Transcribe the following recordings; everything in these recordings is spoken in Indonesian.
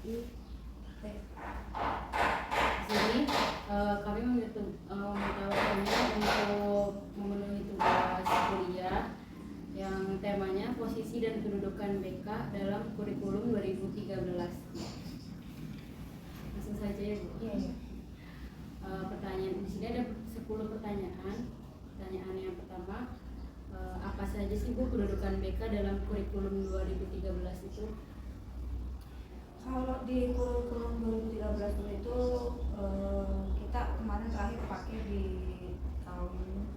Oke. Di sini kami mengetahuinya untuk memenuhi tugas kuliah yang temanya posisi dan kedudukan BK dalam kurikulum 2013. Langsung saja ya Bu. Iya. Pertanyaan di sini ada 10 pertanyaan. Pertanyaan yang pertama, apa saja sih Bu kedudukan BK dalam kurikulum 2013 itu? Kalau di kurikulum 2013 itu kita kemarin terakhir pakai di tahun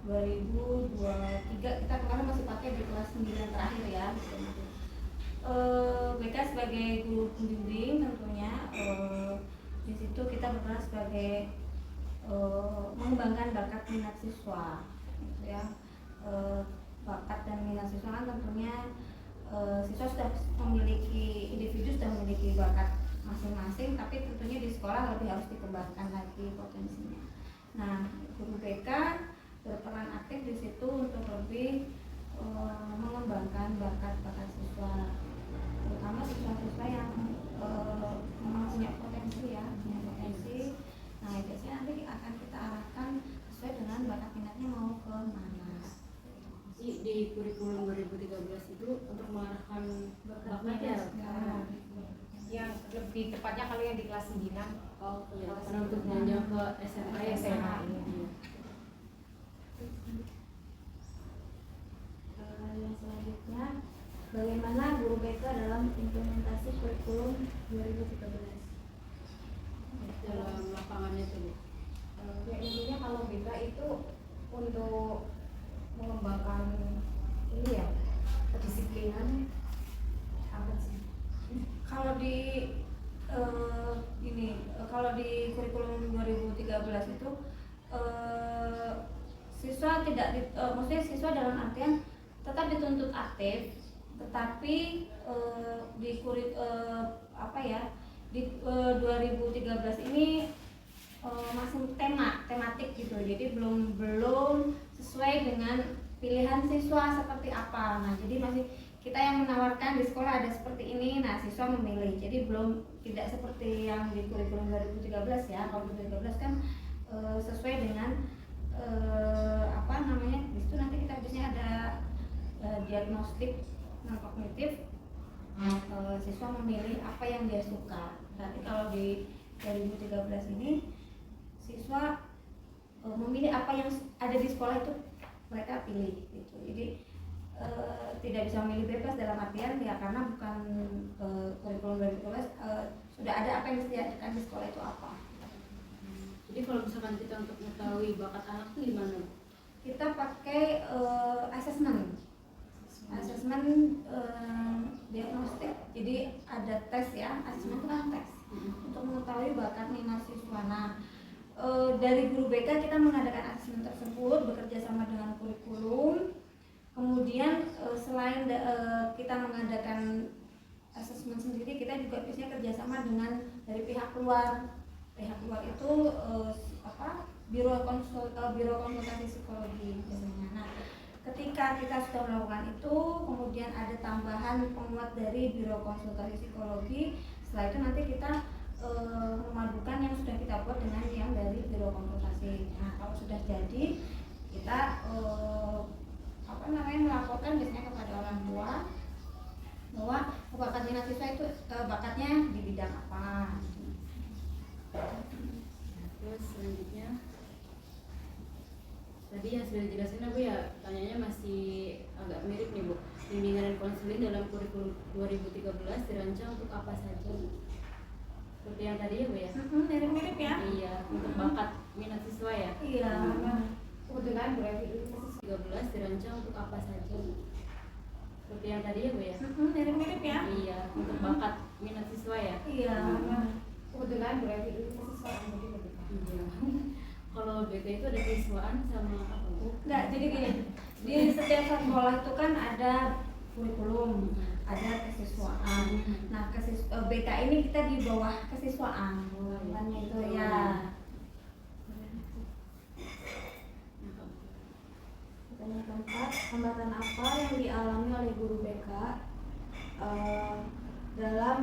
2023, kita kemarin masih pakai di kelas 9 terakhir ya. BK sebagai guru pembimbing tentunya di situ kita berperan sebagai mengembangkan bakat minat siswa, gitu ya. Bakat dan minat siswa kan tentunya siswa sudah memiliki, individu sudah memiliki bakat masing-masing, tapi tentunya di sekolah lebih harus dikembangkan lagi potensinya. Nah, guru BK berperan aktif di situ untuk lebih mengembangkan bakat-bakat siswa, terutama siswa-siswa yang memang punya potensi ya, punya potensi. Nah, biasanya nanti akan kita arahkan sesuai dengan bakat minatnya mau ke mana. Di kurikulum 2013 itu untuk mengarahkan bakat ya? Yang lebih tepatnya kalau yang di kelas 9. Oh iya, karena untuk menjauh ke SMA ya. SMA. Yang selanjutnya, bagaimana guru BK dalam implementasi kurikulum 2013? Dalam lapangannya itu Bu. Ya intinya kalau BK itu untuk mengembangkan ini ya, kedisiplinan apa sih? Kalau di kalau di kurikulum 2013 itu siswa tidak maksudnya siswa dalam artian tetap dituntut aktif, tetapi di 2013 ini masih tematik gitu, jadi belum sesuai dengan pilihan siswa seperti apa. Nah, jadi masih kita yang menawarkan di sekolah ada seperti ini, nah siswa memilih. Jadi belum, tidak seperti yang di kurikulum 2013 ya. Kalau 2013 kan sesuai dengan di situ nanti kita biasanya ada diagnostik non kognitif. Siswa memilih apa yang dia suka. Tapi kalau di 2013 ini siswa memilih apa yang ada di sekolah itu mereka pilih gitu. Jadi tidak bisa memilih bebas dalam artian ya, karena bukan kurikulum 2013 sudah ada apa yang disediakan di sekolah itu apa. Jadi kalau misalkan kita untuk mengetahui bakat anak itu gimana? Kita pakai assessment diagnostik. Jadi ada tes ya, assessment itu kan tes untuk mengetahui bakat minat siswa. Nah, dari guru BK kita mengadakan assessment tersebut bekerja sama dengan kurikulum. Kemudian selain kita mengadakan assessment sendiri, kita juga biasanya kerjasama dengan dari pihak luar. Pihak luar itu biro konsultasi psikologi biasanya. Nah, ketika kita sudah melakukan itu, kemudian ada tambahan penguat dari biro konsultasi psikologi. Setelah itu nanti kita memadukan yang sudah kita buat dengan yang dari biro konsultasi. Nah, kalau sudah jadi, kita melaporkan biasanya kepada orang tua bahwa bakat minat siswa itu bakatnya di bidang apa. Terus selanjutnya tadi yang sudah dijelasin aku ya, tanyanya masih agak mirip nih Bu. Bimbingan dan konseling dalam kurikulum 2013 dirancang untuk apa saja? Seperti yang tadi ya Bu ya? Mirip-mirip ya? Iya, untuk bakat minat siswa ya? Iya. Kebetulan berarti ini 13 dirancang untuk apa saja? Seperti yang tadi ya Bu ya? Mirip-mirip ya? Iya, untuk bakat minat siswa ya? Iya. kebetulan berarti ini siswaan jadi lebih Iya. Kalau BK itu ada siswaan sama apa Bu? Enggak, jadi gini, di setiap sekolah itu kan ada kurikulum, ada kesiswaan. Nah, BK ini kita di bawah kesiswaan, kan itu ya. Pertanyaan keempat, hambatan apa yang dialami oleh guru BK dalam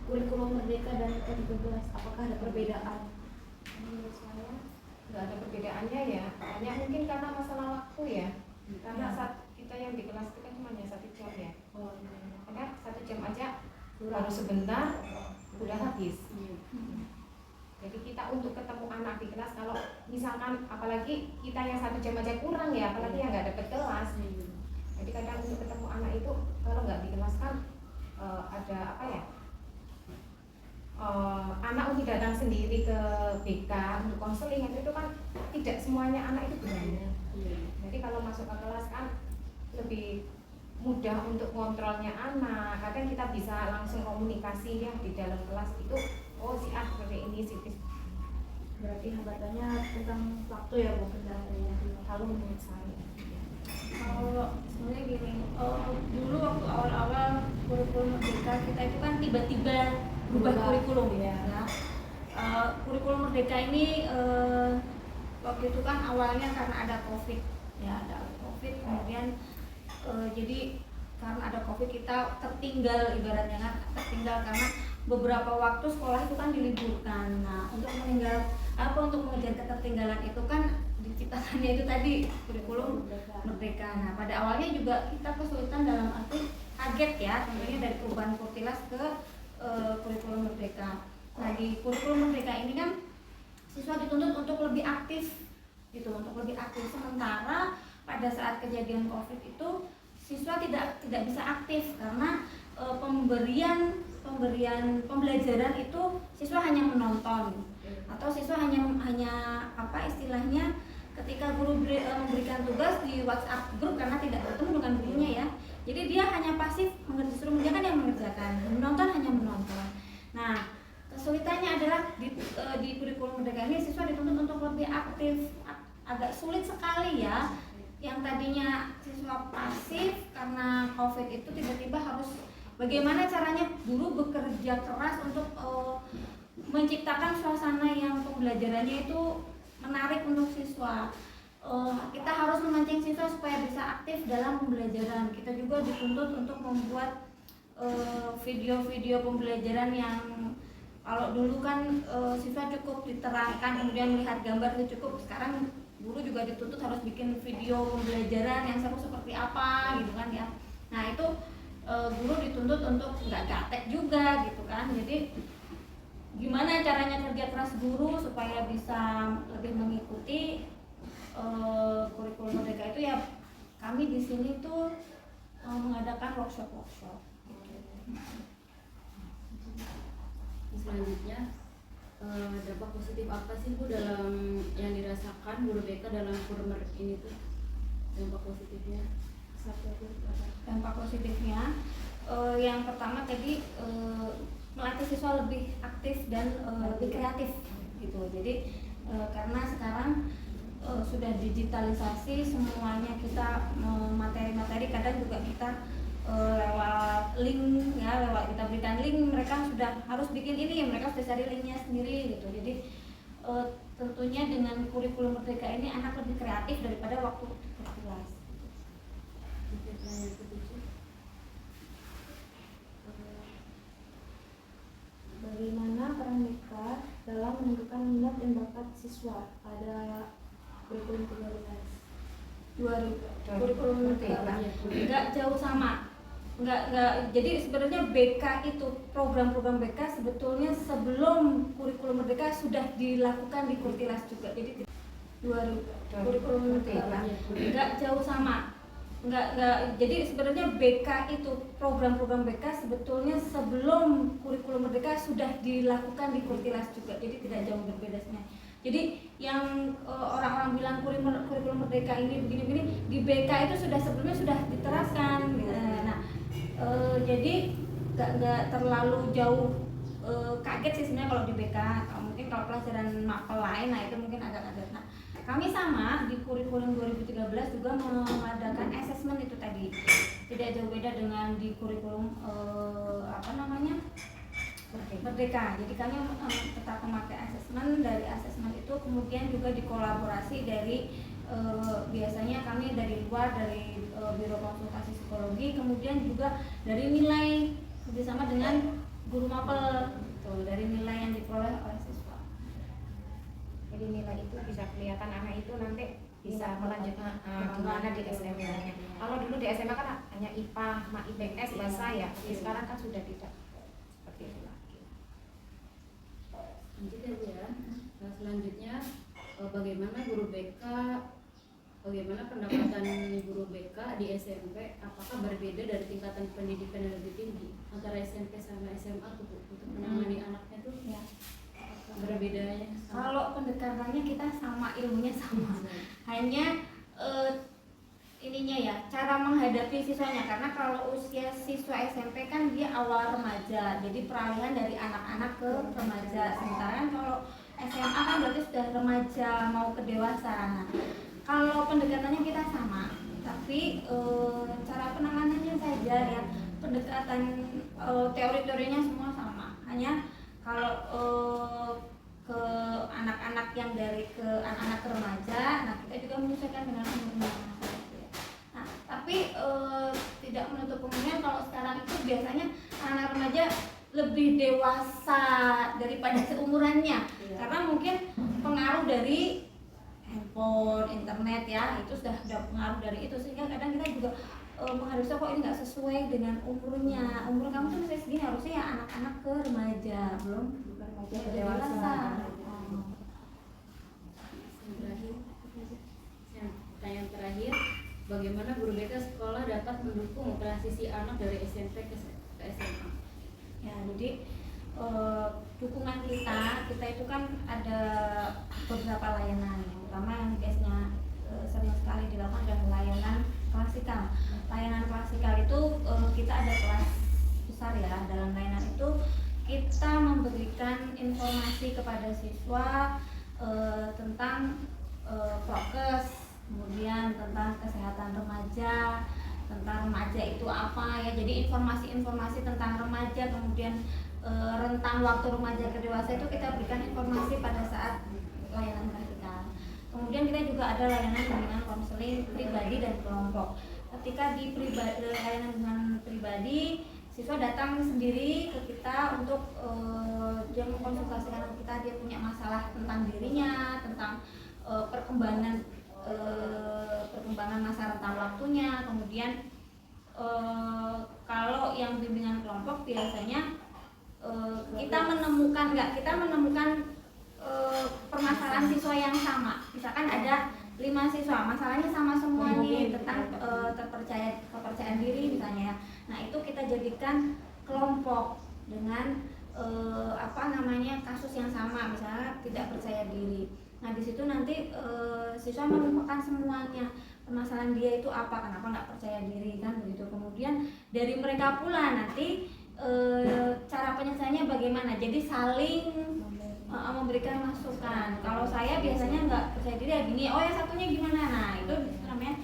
kurikulum Merdeka dan ke-13? Apakah ada perbedaan? Menurut saya nggak ada perbedaannya ya, hanya mungkin karena masalah waktu ya, karena saat kita yang di kelas itu kan cuma hanya 1 jam ya, karena 1 jam aja baru sebentar udah habis. Jadi kita untuk ketemu anak di kelas, kalau misalkan apalagi kita yang 1 jam aja kurang ya, apalagi yang nggak dapet kelas. Jadi kadang untuk ketemu anak itu kalau nggak di kelas kan ada apa ya, anak untuk datang sendiri ke BK untuk konseling itu kan tidak semuanya anak itu berani. Jadi kalau masuk ke kelas kan lebih mudah untuk kontrolnya anak. Kadang kita bisa langsung komunikasi ya di dalam kelas itu. Oh si A seperti ini, si B. Berarti hambatannya tentang waktu ya Bu, kendalanya. Kalau menurut saya. Kalau sebenarnya gini, dulu waktu awal-awal kurikulum Merdeka kita itu kan tiba-tiba berubah kurikulum ya. Kurikulum Merdeka ini waktu itu kan awalnya karena ada COVID ya, ada COVID kemudian jadi karena ada COVID kita tertinggal, ibaratnya kan tertinggal karena beberapa waktu sekolah itu kan diliburkan. Nah untuk mengejar ketertinggalan itu kan diciptakannya itu tadi kurikulum Merdeka. Nah pada awalnya juga kita kesulitan dalam arti kaget ya, tentunya dari perubahan Kurtilas ke kurikulum Merdeka. Nah di kurikulum Merdeka ini kan siswa dituntut untuk lebih aktif gitu, untuk lebih aktif. Sementara pada saat kejadian COVID itu siswa tidak bisa aktif karena pembelajaran itu siswa hanya menonton atau siswa hanya apa istilahnya, ketika guru memberikan tugas di WhatsApp grup karena tidak bertemu dengan gurunya ya, jadi dia hanya pasif, disuruh mengerjakan yang mengerjakan, menonton hanya menonton. Nah kesulitannya adalah di kurikulum Merdeka ini siswa dituntut untuk lebih aktif. Agak sulit sekali ya, yang tadinya siswa pasif karena COVID itu tiba-tiba harus bagaimana caranya guru bekerja keras untuk menciptakan suasana yang pembelajarannya itu menarik untuk siswa. Kita harus memancing siswa supaya bisa aktif dalam pembelajaran. Kita juga dituntut untuk membuat video-video pembelajaran yang kalau dulu kan siswa cukup diterangkan kemudian melihat gambar itu cukup. Sekarang guru juga dituntut harus bikin video pembelajaran yang seru seperti apa gitu kan ya. Nah itu guru dituntut untuk nggak gaptek juga gitu kan. Jadi gimana caranya kerja keras guru supaya bisa lebih mengikuti kurikulum Merdeka itu ya, kami di sini tuh mengadakan workshop. Selanjutnya dampak positif apa sih Bu dalam yang dirasakan guru BK dalam kurikulum ini tuh, dampak positifnya? Dampak positifnya yang pertama tadi melatih siswa lebih aktif dan lebih kreatif gitu. Jadi karena sekarang sudah digitalisasi semuanya, kita materi-materi kadang juga kita lewat link ya, lewat kita berikan link, mereka sudah harus bikin ini, mereka sudah cari linknya sendiri gitu. Jadi tentunya dengan kurikulum Merdeka ini anak lebih kreatif daripada waktu kelas. Bagaimana peran BK dalam menentukan minat dan bakat siswa pada kurikulum 13? Kurikulum Merdeka nggak jauh sama. Nggak, jadi sebenarnya BK itu, program-program BK sebetulnya sebelum kurikulum Merdeka sudah dilakukan di Kurtilas juga. Jadi kurikulum Merdeka nggak jauh sama. Nggak, jadi sebenarnya BK itu, program-program BK sebetulnya sebelum kurikulum Merdeka sudah dilakukan di Kurtilas juga. Jadi tidak jauh berbeda sebenarnya. Jadi yang orang-orang bilang kurikulum Merdeka ini begini-begini, di BK itu sebelumnya sudah diterapkan. Nah, jadi nggak terlalu jauh kaget sih sebenarnya kalau di BK. Mungkin kalau pelajaran mapel lain, nah itu mungkin agak kaget. Nah, kami sama di kurikulum 2013 juga mengadakan asesmen itu tadi. Tidak jauh beda dengan di kurikulum Merdeka. Jadi kami tetap memakai asesmen. Dari asesmen itu kemudian juga dikolaborasi dari biasanya kami dari luar, dari Biro Konsultasi Psikologi, kemudian juga dari nilai, bersama dengan guru mapel gitu, dari nilai yang diperoleh oleh siswa. Jadi nilai itu bisa kelihatan anak itu nanti bisa Iya, melanjutkan gimana di SMA-nya. Kalau dulu di SMA kan hanya IPA, IPS, bahasa ya. Jadi sekarang kan sudah tidak seperti itu lagi. Lanjut ya Bu ya. Nah, selanjutnya bagaimana pendapatan guru BK di SMP? Apakah berbeda dari tingkatan pendidikan yang lebih tinggi antara SMP sama SMA tuh Bu, untuk menangani anaknya tuh Ya. berbedanya? Kalau pendekatannya kita sama, ilmunya sama, hanya ininya ya, cara menghadapi siswanya. Karena kalau usia siswa SMP kan dia awal remaja, jadi peralihan dari anak-anak ke remaja. Sementara kan kalau SMA kan berarti sudah remaja mau ke dewasa. Nah, kalau pendekatannya kita sama, tapi cara penanganannya saja ya, pendekatan teori-teorinya semua sama. Hanya kalau ke anak-anak yang dari ke anak-anak ke remaja, nah kita juga menyesuaikan dengan umurnya. Nah, tapi tidak menutup kemungkinan kalau sekarang itu biasanya anak-anak remaja lebih dewasa daripada seumurannya, karena mungkin pengaruh dari handphone, internet ya, itu sudah pengaruh dari itu, sehingga kadang kita juga mengharuskan kok ini nggak sesuai dengan umurnya. Umur kamu tuh masih segini, harusnya ya anak-anak ke remaja, belum remaja ke dewasa. Pertanyaan terakhir, bagaimana guru BK sekolah dapat mendukung transisi anak dari SMP ke SMA? Ya, jadi dukungan kita itu kan ada beberapa layanan. Yang pertama yang biasanya sering sekali dilakukan adalah layanan klasikal. Layanan klasikal itu kita ada kelas besar ya. Dalam layanan itu kita memberikan informasi kepada siswa tentang prokes, kemudian tentang kesehatan remaja, tentang remaja itu apa ya. Jadi informasi-informasi tentang remaja, kemudian rentang waktu remaja ke dewasa itu kita berikan informasi pada saat layanan klasikal. Kemudian kita juga ada layanan bimbingan konseling pribadi dan kelompok. Ketika di layanan bimbingan pribadi, siswa datang sendiri ke kita untuk dia mengkonsultasikan kita, dia punya masalah tentang dirinya, tentang perkembangan masa rentang waktunya. Kemudian kalau yang bimbingan kelompok biasanya kita menemukan permasalahan siswa yang sama. Misalkan ada 5 siswa, masalahnya sama semua nih, tentang kepercayaan diri misalnya ya. Nah, itu kita jadikan kelompok dengan kasus yang sama, misalnya tidak percaya diri. Nah, di situ nanti siswa menemukan semuanya, permasalahan dia itu apa, kenapa nggak percaya diri, kan begitu. Kemudian dari mereka pula nanti cara penyelesaiannya bagaimana, jadi saling memberikan masukan. Kalau saya biasanya nggak percaya diri ya gini, oh ya satunya gimana, nah itu namanya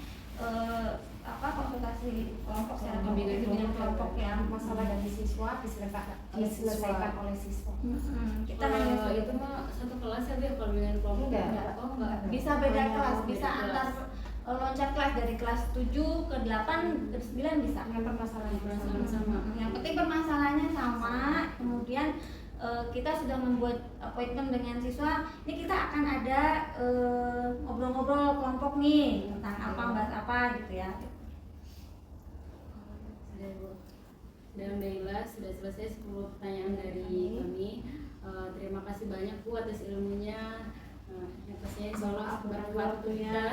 konsultasi kelompok secara bimbingan kelompok ya. Masalah dari siswa diselesaikan oleh siswa. Kita Kalau itu mah satu kelas ya Bu, kalau bimbingan kelompok Enggak. Oh enggak. bisa beda kelas, beda bisa kelas. antar loncat kelas dari kelas 7 ke 8 ke 9 bisa. Dengan permasalahan sama. Yang penting permasalahannya sama. Kemudian kita sudah membuat appointment dengan siswa. Ini kita akan ada ngobrol-ngobrol kelompok nih tentang apa, bahas apa gitu ya. Sudah Bu. Dan Alhamdulillah sudah selesai 10 pertanyaan dari kami. Terima kasih banyak Bu atas ilmunya. Yang pastinya insya Allah bermanfaat untuk kita.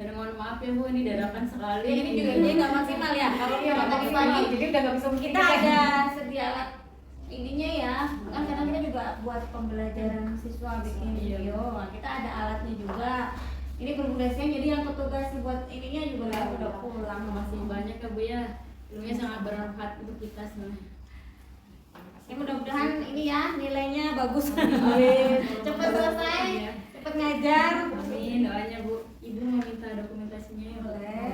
Dan mohon maaf ya Bu, ini dadakan sekali. Ini juga ini nggak maksimal ya. Kalau tadi pagi jadi udah nggak bisa kita ada sedia alat ininya ya, kan kadang kita juga buat pembelajaran siswa bikin video. Nah, kita ada alatnya juga. Ini berguna jadi yang petugas buat ininya juga udah pulang. Masih banyak ya Bu ya. Ilmunya sangat bermanfaat untuk kita semua. Ya mudah-mudahan ini ya nilainya bagus. Cepat selesai, cepat ngajar. Amin, doanya Bu. Ibu mau minta dokumentasinya ya Bu. Boleh.